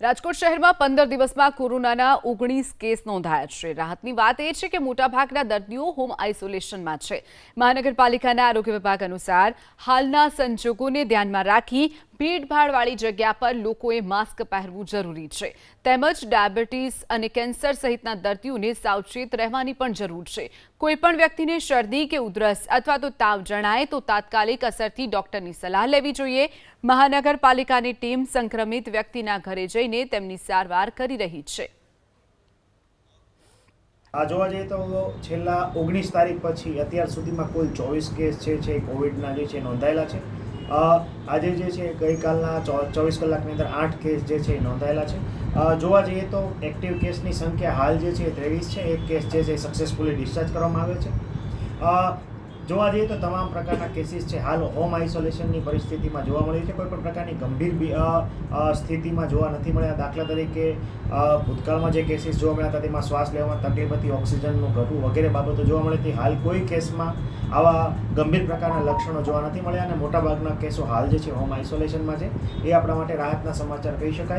રાજકોટ શહેરમાં 15 દિવસમાં કોરોનાના 19 કેસ નોંધાયા છે। રાહતની વાત એ છે કે મોટાભાગના દર્દીઓ હોમ આઇસોલેશનમાં છે। મહાનગરપાલિકાના આરોગ્ય વિભાગ અનુસાર હાલના સંજોગોને ધ્યાનમાં રાખી ભીડભાડવાળી જગ્યા પર લોકોએ માસ્ક પહેરવું જરૂરી છે, તેમજ ડાયાબિટીસ અને કેન્સર સહિતના દર્દીઓને સાવચેત રહેવાની પણ જરૂર છે। કોઈપણ વ્યક્તિને શરદી કે ઉધરસ અથવા તો તાવ જણાય તો તાત્કાલિક અસરથી ડોક્ટરની સલાહ લેવી જોઈએ। મહાનગરપાલિકાની ટીમ સંક્રમિત વ્યક્તિના ઘરે જઈને તેમની સારવાર કરી રહી છે। આ જોવા જઈએ તો છેલ્લા 19 તારીખ પછી અત્યાર સુધીમાં કુલ 24 કેસ છે કોવિડના જે છે નોંધાયેલા છે। આજે જે છે ગઈકાલના 24 કલાકની અંદર 8 કેસ જે છે નોંધાયેલા છે। જોવા જઈએ તો એક્ટિવ કેસની સંખ્યા હાલ જે છે 23 છે। એક કેસ જે છે સક્સેસફુલી ડિસ્ચાર્જ કરવામાં આવ્યો છે। જોવા જઈએ તો તમામ પ્રકારના કેસીસ છે હાલ હોમ આઇસોલેશનની પરિસ્થિતિમાં જોવા મળી છે। કોઈપણ પ્રકારની ગંભીર સ્થિતિમાં જોવા નથી મળ્યા। દાખલા તરીકે ભૂતકાળમાં જે કેસીસ જોવા મળ્યા હતા તેમાં શ્વાસ લેવામાં તકલીફ હતી, ઓક્સિજનનું ઘટવું વગેરે બાબતો જોવા મળી હતી। હાલ કોઈ કેસમાં આવા ગંભીર પ્રકારના લક્ષણો જોવા નથી મળ્યા અને મોટાભાગના કેસો હાલ જે છે હોમ આઇસોલેશનમાં છે। એ આપણા માટે રાહતના સમાચાર કહી શકાય।